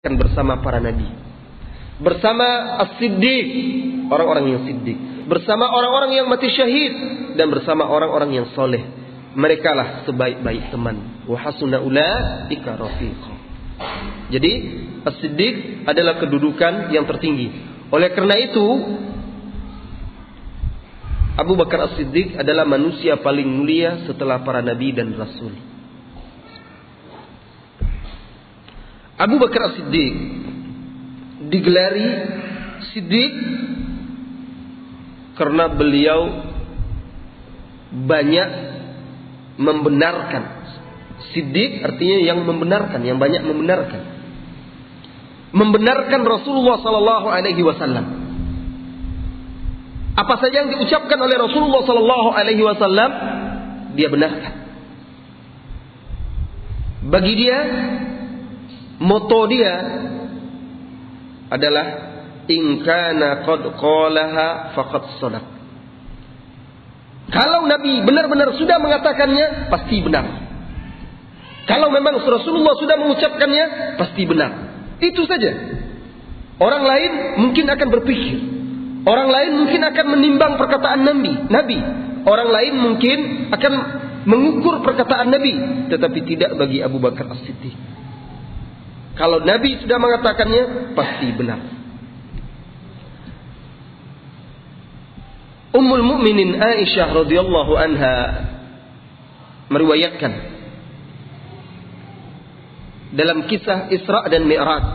bersama para nabi, bersama as-siddiq, orang-orang yang siddiq, bersama orang-orang yang mati syahid, dan bersama orang-orang yang soleh. Mereka lah sebaik-baik teman. Wa hasuna ulaika rafiqa. Jadi as-siddiq adalah kedudukan yang tertinggi. Oleh karena itu Abu Bakar As-Siddiq adalah manusia paling mulia setelah para nabi dan rasul. Abu Bakar As-Siddiq digelari Siddiq karena beliau banyak membenarkan. Siddiq artinya yang membenarkan, yang banyak membenarkan. Membenarkan Rasulullah sallallahu alaihi wasallam. Apa saja yang diucapkan oleh Rasulullah sallallahu alaihi wasallam dia benarkan. Bagi dia moto dia adalah in kana qad qalaha faqad shadaq. Kalau Nabi benar-benar sudah mengatakannya, pasti benar. Kalau memang Rasulullah sudah mengucapkannya, pasti benar. Itu saja. Orang lain mungkin akan berpikir, orang lain mungkin akan menimbang perkataan Nabi. Orang lain mungkin akan mengukur perkataan Nabi, tetapi tidak bagi Abu Bakar As-Siddiq. Kalau Nabi sudah mengatakannya, pasti benar. Ummul Mukminin Aisyah radhiyallahu anha meriwayatkan dalam kisah Isra dan Mi'raj,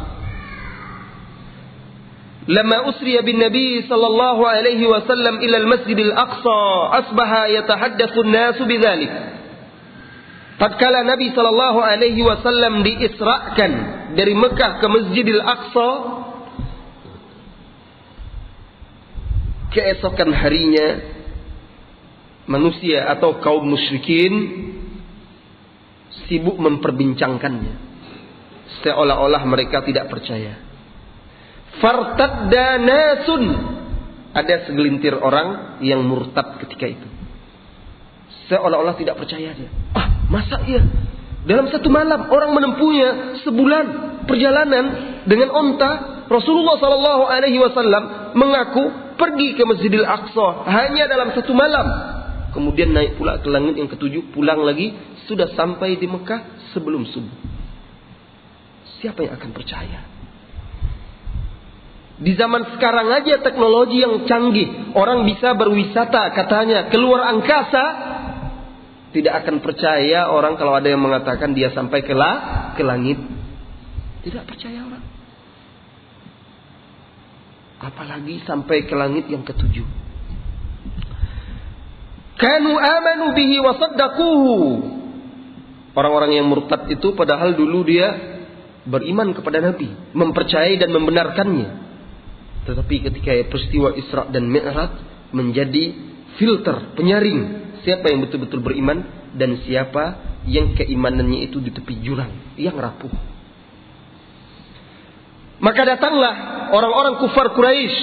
"Lama usriya bin Nabi sallallahu alaihi wasallam ila al-Masjidil Aqsa, asbaha yatahaddatsu an-nasu bidzalik." Tatkala Nabi sallallahu alaihi wasallam diisrakan dari Mekah ke Masjidil Aqsa, keesokan harinya manusia atau kaum musyrikin sibuk memperbincangkannya, seolah-olah mereka tidak percaya. Fartadda nasun, ada segelintir orang yang murtad ketika itu, seolah-olah tidak percaya dia. Masa iya dalam satu malam orang menempuhnya sebulan perjalanan dengan onta? Rasulullah sallallahu alaihi wasallam mengaku pergi ke Masjidil Aqsa hanya dalam satu malam. Kemudian naik pula ke langit yang ketujuh, pulang lagi, sudah sampai di Mekah sebelum subuh. Siapa yang akan percaya? Di zaman sekarang aja teknologi yang canggih, orang bisa berwisata katanya keluar angkasa. Tidak akan percaya orang kalau ada yang mengatakan dia sampai ke langit. Tidak percaya orang. Apalagi sampai ke langit yang ketujuh. Kanu amanu bihi wa saddaquhu. Orang-orang yang murtad itu padahal dulu dia beriman kepada Nabi, mempercayai dan membenarkannya. Tetapi ketika peristiwa Isra dan Mi'raj menjadi filter, penyaring siapa yang betul-betul beriman dan siapa yang keimanannya itu di tepi jurang, yang rapuh. Maka datanglah orang-orang kufar Quraisy,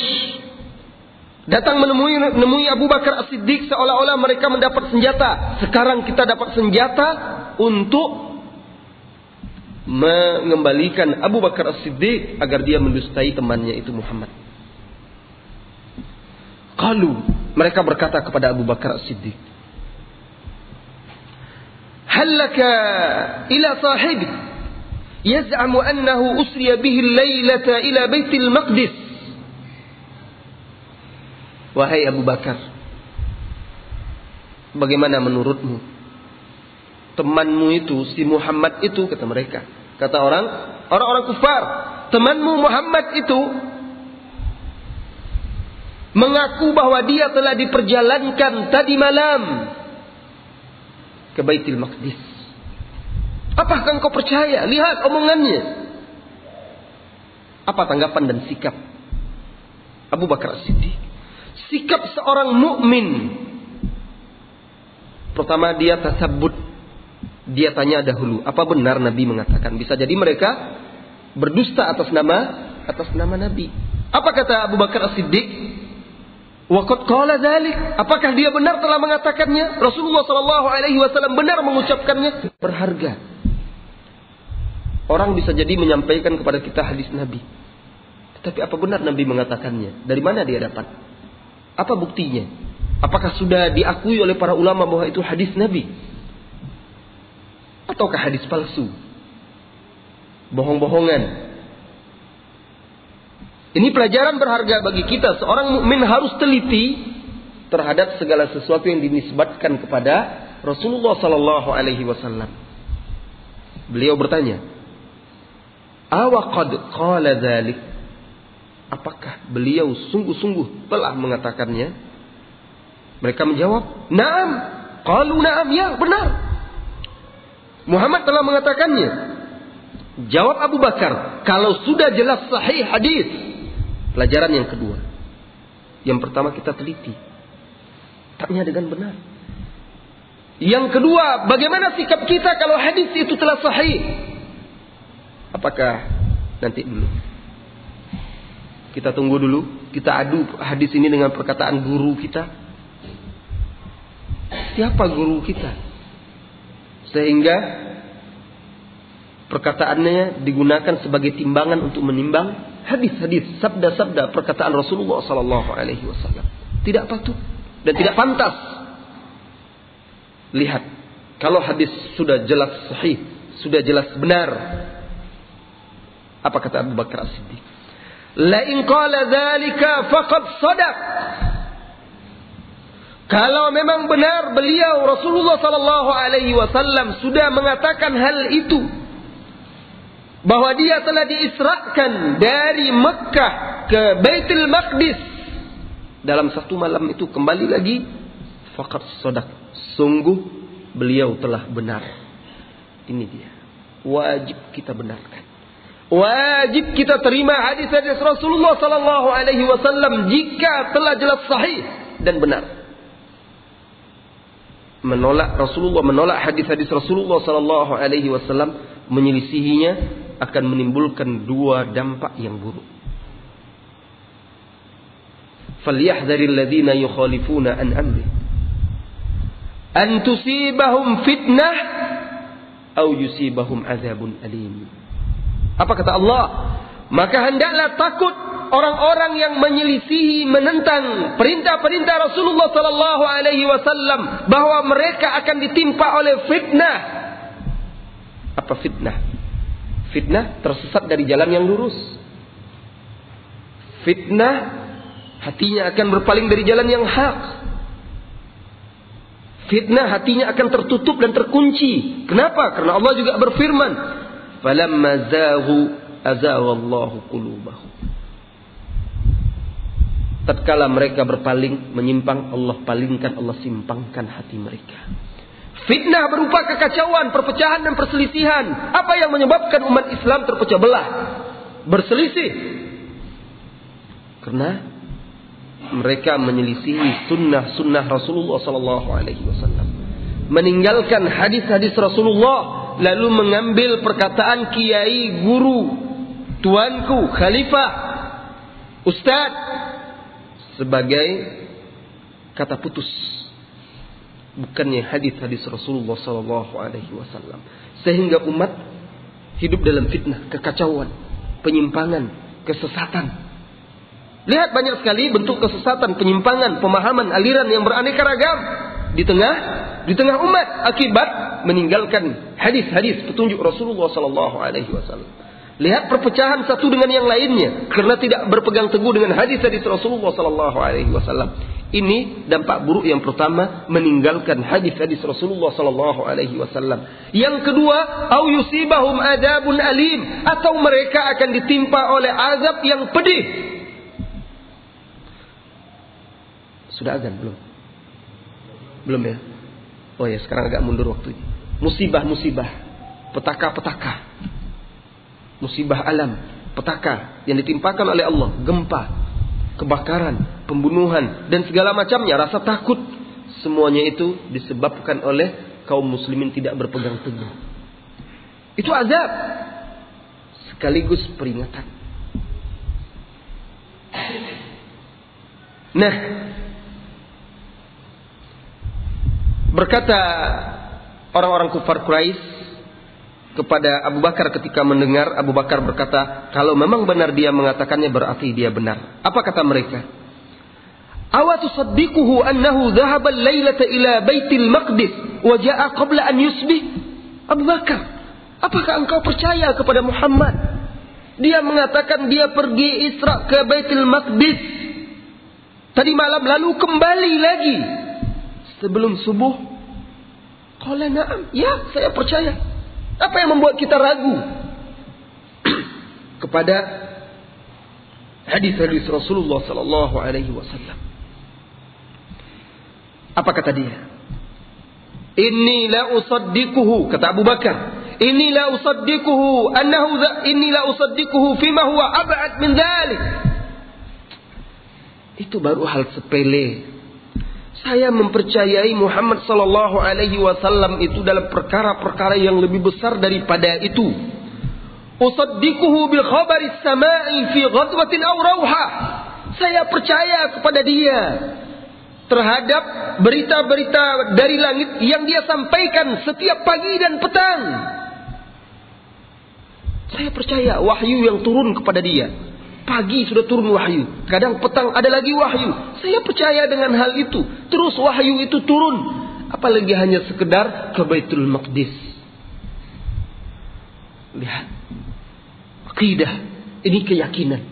datang menemui Abu Bakar As-Siddiq seolah-olah mereka mendapat senjata. Sekarang kita dapat senjata untuk mengembalikan Abu Bakar As-Siddiq agar dia mendustai temannya itu Muhammad. Qalu, mereka berkata kepada Abu Bakar As-Siddiq, "Hallaka ila sahibik yaz'amu annahu usriya bihi al-lailata ila Baitul Maqdis." Wahai Abu Bakar, bagaimana menurutmu? Temanmu itu, si Muhammad itu, kata mereka, kata orang-orang kufar, temanmu Muhammad itu mengaku bahwa dia telah diperjalankan tadi malam ke Baitul Maqdis. Apakah engkau percaya? Lihat omongannya. Apa tanggapan dan sikap Abu Bakar As-Siddiq? Sikap seorang mukmin. Pertama dia tasabbut. Dia tanya dahulu, apa benar Nabi mengatakan? Bisa jadi mereka berdusta atas nama Nabi. Apa kata Abu Bakar As-Siddiq? Waqad qala dzalik. Apakah dia benar telah mengatakannya? Rasulullah sallallahu alaihi wasallam benar mengucapkannya. Berharga. Orang bisa jadi menyampaikan kepada kita hadis Nabi. Tetapi apa benar Nabi mengatakannya? Dari mana dia dapat? Apa buktinya? Apakah sudah diakui oleh para ulama bahwa itu hadis Nabi? Ataukah hadis palsu? Bohong-bohongan. Ini pelajaran berharga bagi kita. Seorang mukmin harus teliti terhadap segala sesuatu yang dinisbatkan kepada Rasulullah sallallahu alaihi wasallam. Beliau bertanya, "Awa qad qala dzalik?" Apakah beliau sungguh-sungguh telah mengatakannya? Mereka menjawab, "Na'am." Qalu na'am, ya benar. Muhammad telah mengatakannya. Jawab Abu Bakar, kalau sudah jelas sahih hadis. Pelajaran yang kedua. Yang pertama kita teliti. Tanya dengan benar. Yang kedua, bagaimana sikap kita kalau hadis itu telah sahih? Apakah nanti dulu? Kita tunggu dulu. Kita adu hadis ini dengan perkataan guru kita. Siapa guru kita? Sehingga perkataannya digunakan sebagai timbangan untuk menimbang hadis-hadis, sabda-sabda perkataan Rasulullah sallallahu alaihi wasallam. Tidak patut dan tidak pantas. Lihat, kalau hadis sudah jelas sahih, sudah jelas benar. Apa kata Abu Bakar As-Siddiq? La in qala dzalika faqad shadaq. Kalau memang benar beliau Rasulullah sallallahu alaihi wasallam sudah mengatakan hal itu, bahwa dia telah diisrakan dari Mekah ke Baitul Maqdis dalam satu malam itu, kembali lagi, faqad shadaq, sungguh beliau telah benar. Ini dia, wajib kita benarkan. Wajib kita terima hadis-hadis Rasulullah sallallahu alaihi wasallam jika telah jelas sahih dan benar. Menolak Rasulullah, menolak hadis-hadis Rasulullah sallallahu alaihi wasallam, menyelisihinya akan menimbulkan dua dampak yang buruk. Falyahdharil ladzina yukhalifuna an amri an tusibahum fitnah aw yusibahum adzabun alim. Apa kata Allah? Maka hendaklah takut orang-orang yang menyelisihi, menentang perintah-perintah Rasulullah sallallahu alaihi wasallam, bahwa mereka akan ditimpa oleh fitnah. Apa fitnah? Fitnah tersesat dari jalan yang lurus. Fitnah hatinya akan berpaling dari jalan yang hak. Fitnah hatinya akan tertutup dan terkunci. Kenapa? Karena Allah juga berfirman, falamma zaghu azaghallahu qulubahum. Tatkala mereka berpaling, menyimpang, Allah palingkan, Allah simpangkan hati mereka. Fitnah berupa kekacauan, perpecahan dan perselisihan. Apa yang menyebabkan umat Islam terpecah belah, berselisih? Karena mereka menyelisihi sunnah Rasulullah sallallahu alaihi wasallam, meninggalkan hadis-hadis Rasulullah, lalu mengambil perkataan kiai, guru, tuanku, khalifah, ustaz sebagai kata putus, bukannya hadis-hadis Rasulullah sallallahu alaihi wasallam. Sehingga umat hidup dalam fitnah, kekacauan, penyimpangan, kesesatan. Lihat banyak sekali bentuk kesesatan, penyimpangan, pemahaman, aliran yang beraneka ragam di tengah umat akibat meninggalkan hadis-hadis petunjuk Rasulullah sallallahu alaihi wasallam. Lihat perpecahan satu dengan yang lainnya karena tidak berpegang teguh dengan hadis-hadis Rasulullah sallallahu alaihi wasallam. Ini dampak buruk yang pertama, meninggalkan hadis-hadis Rasulullah sallallahu alaihi wasallam. Yang kedua, au yusibahum adzabun alim, atau mereka akan ditimpa oleh azab yang pedih. Sudah azan belum? Belum ya? Oh ya, sekarang agak mundur waktunya. Musibah-musibah, petaka-petaka, musibah alam, petaka yang ditimpakan oleh Allah, gempa, kebakaran, pembunuhan dan segala macamnya, rasa takut, semuanya itu disebabkan oleh kaum muslimin tidak berpegang teguh. Itu azab sekaligus peringatan. Nah, berkata orang-orang kufar Quraisy, kepada Abu Bakar ketika mendengar. Abu Bakar berkata, kalau memang benar dia mengatakannya berarti dia benar. Apa kata mereka? Awa tusaddiquhu annahu dhahaba al-lailata ila Baitul Maqdis wa jaa'a qabla an yusbih? Abu Bakar, apakah engkau percaya kepada Muhammad? Dia mengatakan dia pergi Isra ke Baitul Maqdis tadi malam, lalu kembali lagi sebelum subuh. Qala na'am, ya saya percaya. Apa yang membuat kita ragu kepada hadis-hadis Rasulullah sallallahu alaihi wasallam? Apa kata dia? Inni la usaddiquhu, kata Abu Bakar, inni la usaddiquhu annahu inni la usaddiquhu fima huwa ab'ad min dhalik. Itu baru hal sepele. Saya mempercayai Muhammad sallallahu alaihi wasallam itu dalam perkara-perkara yang lebih besar daripada itu. Usaddiquhu bil khabari samai fi ghadwatin aw rauha. Saya percaya kepada dia terhadap berita-berita dari langit yang dia sampaikan setiap pagi dan petang. Saya percaya wahyu yang turun kepada dia. Pagi sudah turun wahyu, kadang petang ada lagi wahyu. Saya percaya dengan hal itu. Terus wahyu itu turun, apalagi hanya sekedar ke Baitul Maqdis. Lihat, akidah ini keyakinan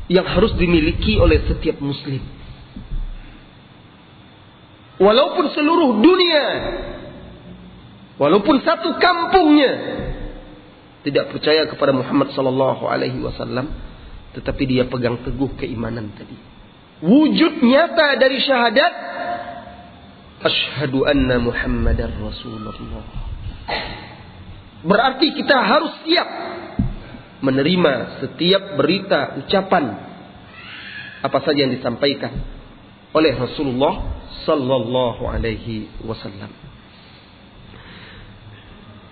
yang harus dimiliki oleh setiap muslim. Walaupun seluruh dunia, walaupun satu kampungnya tidak percaya kepada Muhammad sallallahu alaihi wasallam, tetapi dia pegang teguh keimanan tadi. Wujud nyata dari syahadat asyhadu anna Muhammadar Rasulullah. Berarti kita harus siap menerima setiap berita, ucapan apa saja yang disampaikan oleh Rasulullah sallallahu alaihi wasallam.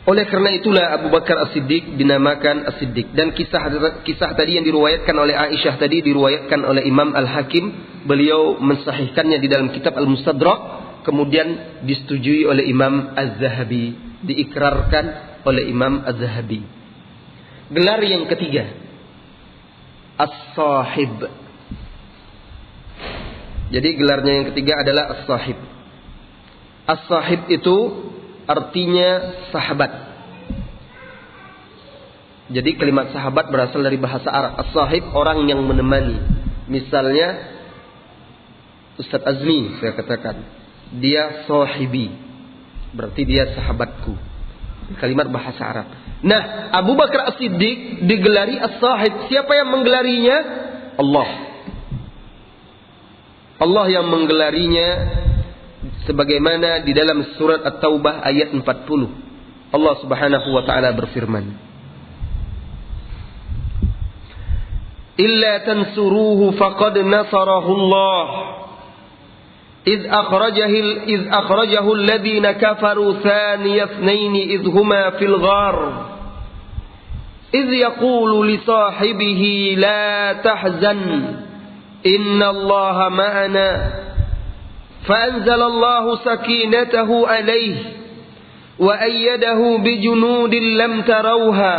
Oleh karena itulah Abu Bakar As-Siddiq dinamakan As-Siddiq. Dan kisah tadi yang diriwayatkan oleh Aisyah tadi diriwayatkan oleh Imam Al-Hakim. Beliau mensahihkannya di dalam kitab Al-Mustadrak. Kemudian disetujui oleh Imam Az-Zahabi. Diikrarkan oleh Imam Az-Zahabi. Gelar yang ketiga, As-Sahib. Jadi gelarnya yang ketiga adalah As-Sahib. As-Sahib itu artinya sahabat. Jadi kalimat sahabat berasal dari bahasa Arab. As-sahib, orang yang menemani. Misalnya Ustaz Azmi, saya katakan, dia sahibi, berarti dia sahabatku. Kalimat bahasa Arab. Nah, Abu Bakar As-Siddiq digelari As-Sahib. Siapa yang menggelarinya? Allah. Allah yang menggelarinya, sebagaimana di dalam surat At-Taubah ayat 40. Allah Subhanahu wa taala berfirman, "Illa tansuruhu faqad nasarahu Allah إذ أخرجه الذين كفروا ثاني اثنين إذ هما في الغار إذ يقول لصاحبه لا تحزن إن الله معنا فأنزل الله سكينته عليه وأيده بجنود لم تروها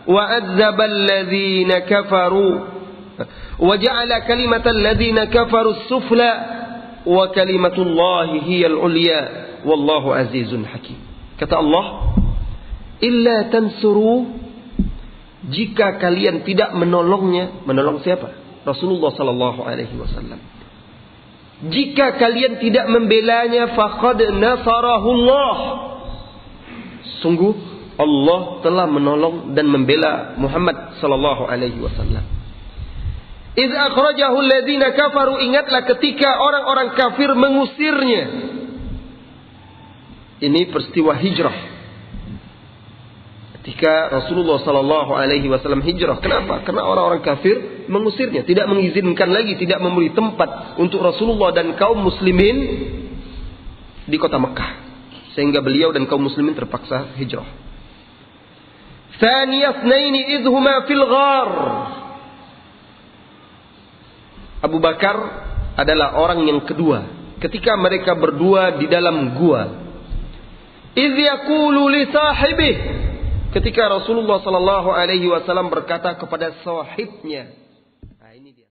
وعذب الذين كفروا وجعل كلمة الذين كفروا السفلى وكلمة الله هي العليا والله عزيز حكيم. Kata Allah, illa tansuru, jika kalian tidak menolongnya. Menolong siapa? Rasulullah sallallahu alaihi wasallam. Jika kalian tidak membelanya, faqad nasarahullah, sungguh Allah telah menolong dan membela Muhammad sallallahu alaihi wasallam. Idz akhrajahu alladziina kafaru, ingatlah ketika orang-orang kafir mengusirnya. Ini peristiwa hijrah. Ketika Rasulullah sallallahu alaihi wasallam hijrah, kenapa? Karena orang-orang kafir mengusirnya, tidak mengizinkan lagi, tidak memberi tempat untuk Rasulullah dan kaum muslimin di kota Mekah, sehingga beliau dan kaum muslimin terpaksa hijrah. Tsaniyasnaini idh huma fil ghar. Abu Bakar adalah orang yang kedua ketika mereka berdua di dalam gua. idz yaqulu li sahibih, ketika Rasulullah sallallahu alaihi wasallam berkata kepada sahibnya. Nah, ini dia.